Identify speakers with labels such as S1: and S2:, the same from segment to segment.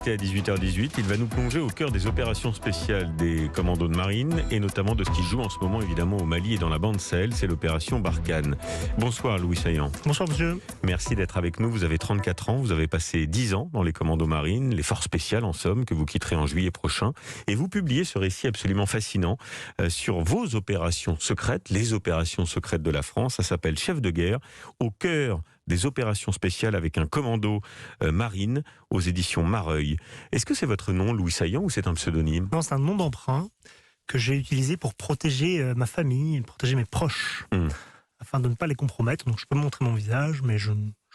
S1: À 18h18, il va nous plonger au cœur des opérations spéciales des commandos de marine et notamment de ce qui se joue en ce moment évidemment au Mali et dans la bande Sahel, c'est l'opération Barkhane. Bonsoir Louis Saillant.
S2: Bonsoir monsieur.
S1: Merci d'être avec nous, vous avez 34 ans, vous avez passé 10 ans dans les commandos marines, les forces spéciales en somme, que vous quitterez en juillet prochain. Et vous publiez ce récit absolument fascinant sur vos opérations secrètes, les opérations secrètes de la France. Ça s'appelle Chef de guerre, au cœur des opérations spéciales avec un commando marine aux éditions Mareuil. Est-ce que c'est votre nom, Louis Saillant, ou c'est un pseudonyme?
S2: Non, c'est un nom d'emprunt que j'ai utilisé pour protéger ma famille, protéger mes proches, afin de ne pas les compromettre. Donc je peux montrer mon visage, mais je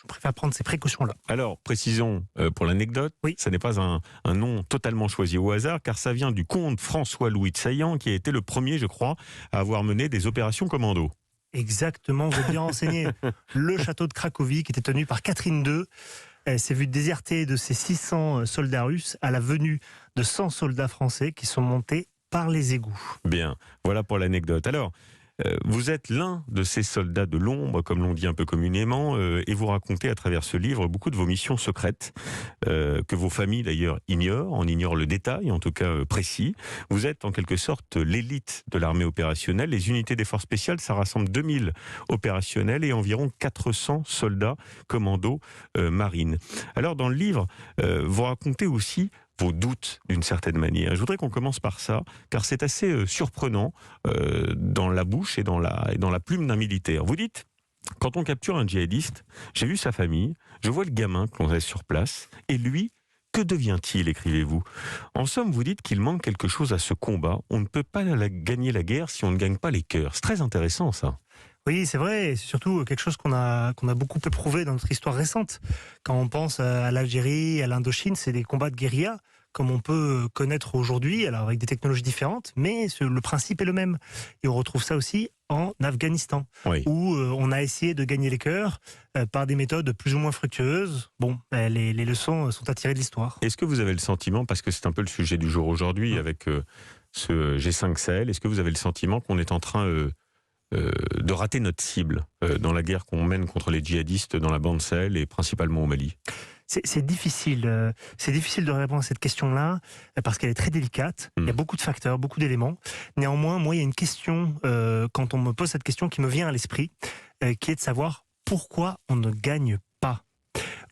S2: préfère prendre ces précautions-là.
S1: Alors, précisons pour l'anecdote,
S2: oui.
S1: Ça n'est pas un nom totalement choisi au hasard, car ça vient du comte François-Louis de Saillant, qui a été le premier, je crois, à avoir mené des opérations commando.
S2: Exactement, vous êtes bien renseigné. Le château de Cracovie, qui était tenu par Catherine II, s'est vu déserté de ses 600 soldats russes à la venue de 100 soldats français qui sont montés par les égouts.
S1: Bien, voilà pour l'anecdote. Alors, vous êtes l'un de ces soldats de l'ombre, comme l'on dit un peu communément, et vous racontez à travers ce livre beaucoup de vos missions secrètes, que vos familles d'ailleurs ignorent, en ignorent le détail, en tout cas précis. Vous êtes en quelque sorte l'élite de l'armée opérationnelle. Les unités des forces spéciales, ça rassemble 2000 opérationnels et environ 400 soldats commandos marines. Alors dans le livre, vous racontez aussi vos doutes d'une certaine manière. Je voudrais qu'on commence par ça, car c'est assez surprenant dans la bouche et dans la plume d'un militaire. Vous dites, quand on capture un djihadiste, j'ai vu sa famille, je vois le gamin que l'on laisse sur place, et lui, que devient-il, écrivez-vous? En somme, vous dites qu'il manque quelque chose à ce combat. On ne peut pas gagner la guerre si on ne gagne pas les cœurs. C'est très intéressant, ça.
S2: Oui, c'est vrai, et c'est surtout quelque chose qu'on a beaucoup éprouvé dans notre histoire récente. Quand on pense à l'Algérie, à l'Indochine, c'est des combats de guérilla, comme on peut connaître aujourd'hui, alors avec des technologies différentes, mais le principe est le même. Et on retrouve ça aussi en Afghanistan,
S1: oui,
S2: où on a essayé de gagner les cœurs par des méthodes plus ou moins fructueuses. Bon, les leçons sont à tirer de l'histoire.
S1: Est-ce que vous avez le sentiment, parce que c'est un peu le sujet du jour aujourd'hui, avec ce G5 Sahel, est-ce que vous avez le sentiment qu'on est en train de rater notre cible dans la guerre qu'on mène contre les djihadistes dans la bande Sahel et principalement au Mali?
S2: C'est difficile de répondre à cette question-là parce qu'elle est très délicate. Il y a beaucoup de facteurs, beaucoup d'éléments. Néanmoins, moi, il y a une question quand on me pose cette question qui me vient à l'esprit, qui est de savoir pourquoi on ne gagne pas.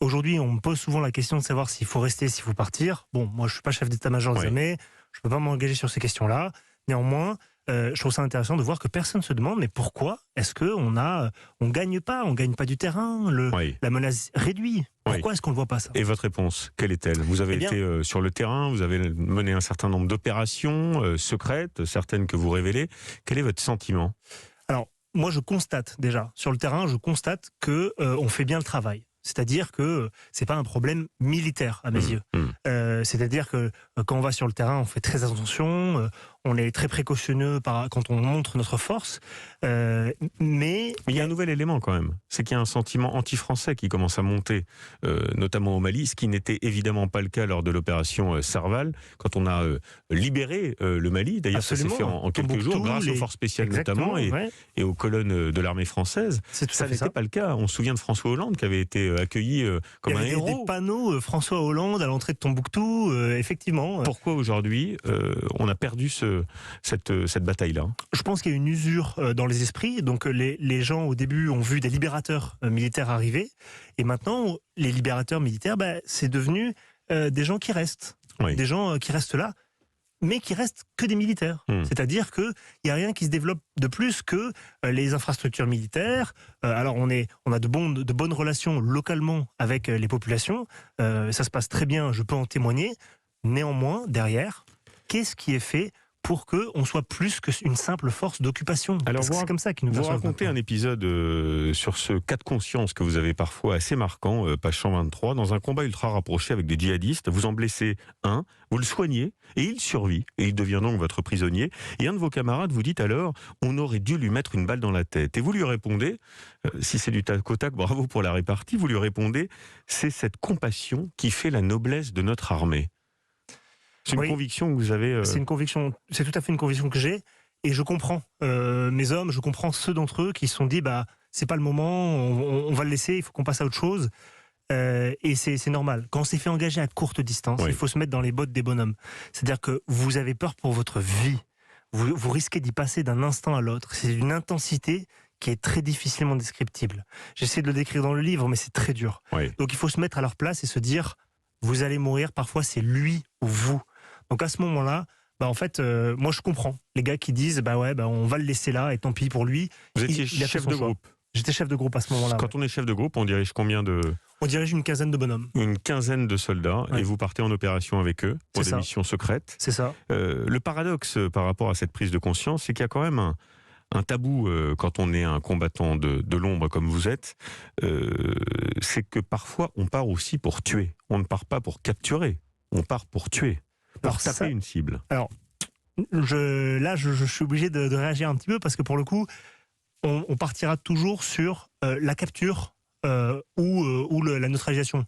S2: Aujourd'hui, on me pose souvent la question de savoir s'il faut rester, s'il faut partir. Bon, moi, je suis pas chef d'état-major des armées, je peux pas m'engager sur ces questions-là. Néanmoins, je trouve ça intéressant de voir que personne se demande mais pourquoi est-ce que on gagne pas du terrain, la menace réduit. Pourquoi est-ce qu'on ne voit pas ça?
S1: Et votre réponse, quelle est-elle? Vous avez été sur le terrain, vous avez mené un certain nombre d'opérations secrètes, certaines que vous révélez. Quel est votre sentiment?
S2: Alors, moi je constate déjà, sur le terrain, je constate que on fait bien le travail. C'est-à-dire que c'est pas un problème militaire à mes yeux. C'est-à-dire que quand on va sur le terrain, on fait très attention, on est très précautionneux quand on montre notre force. Mais
S1: il y a un nouvel élément quand même, c'est qu'il y a un sentiment anti-français qui commence à monter, notamment au Mali, ce qui n'était évidemment pas le cas lors de l'opération Serval, quand on a libéré le Mali. D'ailleurs, ça s'est fait en quelques jours, grâce aux forces spéciales notamment et aux colonnes de l'armée française. Ça n'était pas le cas. On se souvient de François Hollande qui avait été accueilli comme un héros.
S2: Il y avait des panneaux François Hollande à l'entrée de Tombouctou, effectivement.
S1: Pourquoi aujourd'hui on a perdu cette bataille-là?
S2: Je pense qu'il y a une usure dans les esprits. Donc les gens au début ont vu des libérateurs militaires arriver, et maintenant les libérateurs militaires, c'est devenu des gens qui restent, des gens qui restent là, mais qui restent que des militaires. C'est-à-dire qu'il n'y a rien qui se développe de plus que les infrastructures militaires. Alors on a de bonnes relations localement avec les populations. Ça se passe très bien, je peux en témoigner. Néanmoins, derrière, qu'est-ce qui est fait pour qu'on soit plus qu'une simple force d'occupation?
S1: Alors
S2: c'est comme ça qu'ils nous
S1: vous racontez un épisode sur ce cas de conscience que vous avez parfois assez marquant, page 123, dans un combat ultra rapproché avec des djihadistes. Vous en blessez un, vous le soignez et il survit et il devient donc votre prisonnier. Et un de vos camarades vous dit alors, on aurait dû lui mettre une balle dans la tête. Et vous lui répondez, si c'est du tac au tac, bravo pour la répartie, vous lui répondez, c'est cette compassion qui fait la noblesse de notre armée. C'est une conviction que vous avez...
S2: C'est tout à fait une conviction que j'ai, et je comprends mes hommes, je comprends ceux d'entre eux qui se sont dit, c'est pas le moment, on va le laisser, il faut qu'on passe à autre chose. Et c'est normal. Quand on s'est fait engager à courte distance, il faut se mettre dans les bottes des bonhommes. C'est-à-dire que vous avez peur pour votre vie. Vous risquez d'y passer d'un instant à l'autre. C'est une intensité qui est très difficilement descriptible. J'essaie de le décrire dans le livre, mais c'est très dur. Donc il faut se mettre à leur place et se dire, vous allez mourir, parfois c'est lui ou vous. Donc à ce moment-là, en fait, moi je comprends les gars qui disent, on va le laisser là et tant pis pour lui.
S1: Vous étiez chef de groupe.
S2: J'étais chef de groupe à ce moment-là.
S1: Quand on est chef de groupe, on dirige combien de...
S2: On dirige une quinzaine de bonhommes.
S1: Une quinzaine de soldats, et vous partez en opération avec eux, pour des missions secrètes.
S2: C'est ça.
S1: Le paradoxe par rapport à cette prise de conscience, c'est qu'il y a quand même un tabou quand on est un combattant de l'ombre comme vous êtes, c'est que parfois on part aussi pour tuer. On ne part pas pour capturer, on part pour tuer, pour taper une cible.
S2: Alors, je suis obligé de réagir un petit peu parce que pour le coup, on partira toujours sur la capture ou la neutralisation.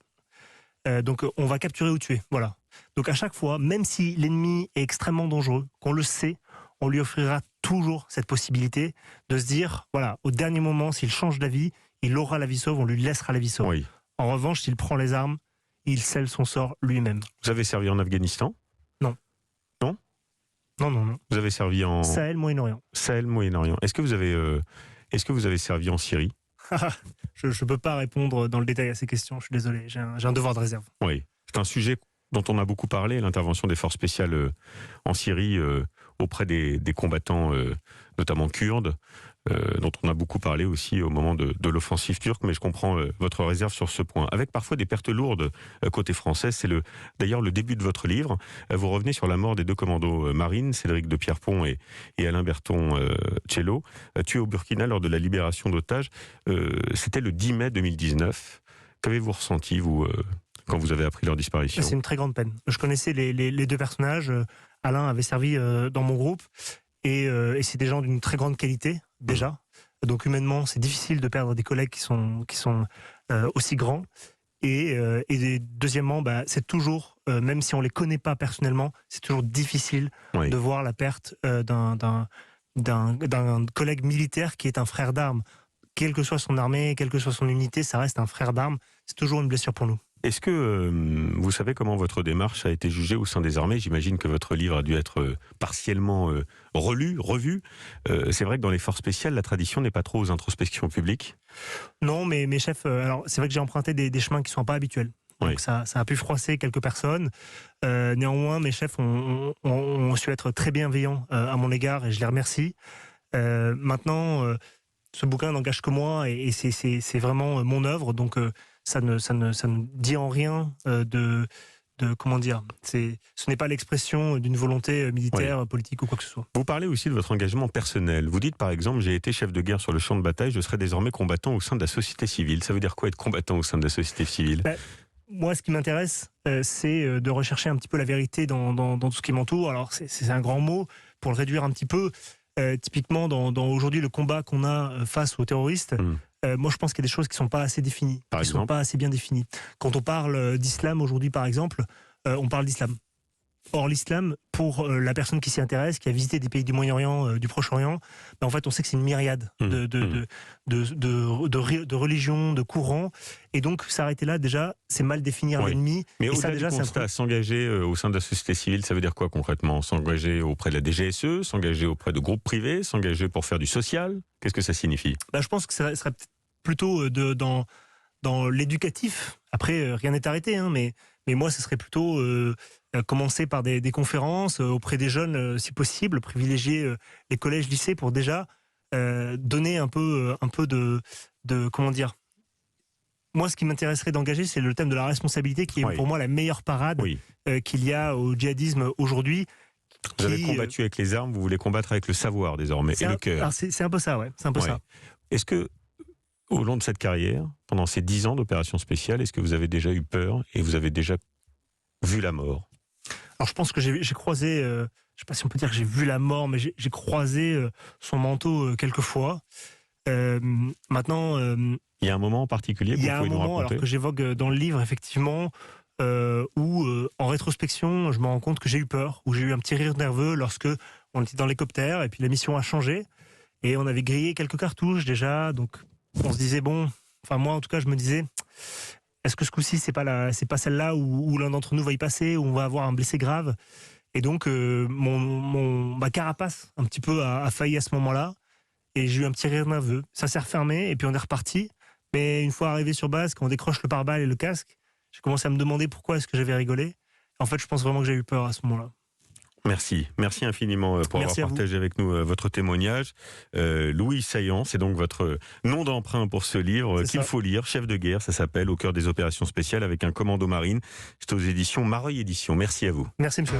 S2: Donc on va capturer ou tuer, voilà. Donc à chaque fois, même si l'ennemi est extrêmement dangereux, qu'on le sait, on lui offrira toujours cette possibilité de se dire, voilà, au dernier moment, s'il change d'avis, il aura la vie sauve, on lui laissera la vie sauve.
S1: Oui.
S2: En revanche, s'il prend les armes, il scelle son sort lui-même.
S1: Vous avez servi en Afghanistan ?
S2: Non.
S1: Non ?
S2: Non.
S1: Vous avez servi en...
S2: Sahel, Moyen-Orient.
S1: Sahel, Moyen-Orient. Est-ce que vous avez servi en Syrie ?
S2: Je ne peux pas répondre dans le détail à ces questions, je suis désolé, j'ai un devoir de réserve.
S1: Oui, c'est un sujet dont on a beaucoup parlé, l'intervention des forces spéciales en Syrie auprès des combattants, notamment kurdes, dont on a beaucoup parlé aussi au moment de l'offensive turque, mais je comprends votre réserve sur ce point. Avec parfois des pertes lourdes côté français, c'est d'ailleurs le début de votre livre. Vous revenez sur la mort des deux commandos marines, Cédric de Pierrepont et Alain Berton Cello, tués au Burkina lors de la libération d'otages. C'était le 10 mai 2019. Qu'avez-vous ressenti, vous, quand vous avez appris leur disparition ?
S2: C'est une très grande peine. Je connaissais les deux personnages. Alain avait servi dans mon groupe et c'est des gens d'une très grande qualité, déjà. Donc humainement, c'est difficile de perdre des collègues qui sont aussi grands. Et deuxièmement, c'est toujours, même si on les connaît pas personnellement, c'est toujours difficile de voir la perte d'un collègue militaire qui est un frère d'armes. Quelle que soit son armée, quelle que soit son unité, ça reste un frère d'armes. C'est toujours une blessure pour nous.
S1: Est-ce que vous savez comment votre démarche a été jugée au sein des armées ? J'imagine que votre livre a dû être partiellement relu, revu. C'est vrai que dans les forces spéciales, la tradition n'est pas trop aux introspections publiques.
S2: Non, mais mes chefs, alors c'est vrai que j'ai emprunté des chemins qui ne sont pas habituels. Donc ça a pu froisser quelques personnes. Néanmoins, mes chefs ont su être très bienveillants à mon égard et je les remercie. Maintenant, ce bouquin n'engage que moi et c'est vraiment mon œuvre, donc ça ne dit en rien de comment dire. Ce n'est pas l'expression d'une volonté militaire, politique ou quoi que ce soit.
S1: Vous parlez aussi de votre engagement personnel. Vous dites par exemple, j'ai été chef de guerre sur le champ de bataille, je serai désormais combattant au sein de la société civile. Ça veut dire quoi être combattant au sein de la société civile ?
S2: Moi, ce qui m'intéresse, c'est de rechercher un petit peu la vérité dans tout ce qui m'entoure. Alors, c'est un grand mot pour le réduire un petit peu. Typiquement, dans aujourd'hui le combat qu'on a face aux terroristes, moi je pense qu'il y a des choses qui ne sont pas assez définies, qui ne sont pas assez bien définies. Quand on parle d'islam aujourd'hui, par exemple, on parle d'islam. Or, l'islam, pour la personne qui s'y intéresse, qui a visité des pays du Moyen-Orient, du Proche-Orient, en fait, on sait que c'est une myriade de religions, de courants. Et donc, s'arrêter là, déjà, c'est mal définir l'ennemi.
S1: Mais au-delà du constat, s'engager au sein de la société civile, ça veut dire quoi concrètement ? S'engager auprès de la DGSE, s'engager auprès de groupes privés, s'engager pour faire du social ? Qu'est-ce que ça signifie ?
S2: Je pense que ça serait plutôt dans l'éducatif. Après, rien n'est arrêté, mais moi, ce serait plutôt commencer par des conférences auprès des jeunes, si possible, privilégier les collèges, lycées pour déjà donner un peu de comment dire. Moi, ce qui m'intéresserait d'engager, c'est le thème de la responsabilité, qui est pour moi la meilleure parade qu'il y a au djihadisme aujourd'hui.
S1: Vous avez combattu avec les armes, vous voulez combattre avec le savoir désormais et le cœur.
S2: C'est un peu ça, c'est un peu ça.
S1: Est-ce que au long de cette carrière, pendant ces 10 ans d'opération spéciale, est-ce que vous avez déjà eu peur et vous avez déjà vu la mort ?
S2: Alors je pense que j'ai croisé, je ne sais pas si on peut dire que j'ai vu la mort, mais j'ai croisé son manteau quelques fois. Maintenant...
S1: il y a un moment en particulier que vous pouvez nous raconter ? Il y a un moment
S2: alors, que j'évoque dans le livre, effectivement, où en rétrospection, je me rends compte que j'ai eu peur, où j'ai eu un petit rire nerveux lorsque on était dans l'hélicoptère et puis la mission a changé et on avait grillé quelques cartouches déjà, donc on se disait moi en tout cas je me disais est-ce que ce coup-ci, c'est pas celle-là où l'un d'entre nous va y passer, où on va avoir un blessé grave? Et donc, ma carapace, un petit peu, a failli à ce moment-là. Et j'ai eu un petit rire nerveux. Ça s'est refermé, et puis on est reparti. Mais une fois arrivé sur base, quand on décroche le pare-balles et le casque, j'ai commencé à me demander pourquoi est-ce que j'avais rigolé. En fait, je pense vraiment que j'ai eu peur à ce moment-là.
S1: Merci infiniment pour avoir partagé avec nous votre témoignage. Louis Saillant, c'est donc votre nom d'emprunt pour ce livre qu'il faut lire, Chef de guerre, ça s'appelle, au cœur des opérations spéciales avec un commando marine. C'est aux éditions Mareuil Éditions. Merci à vous.
S2: Merci monsieur.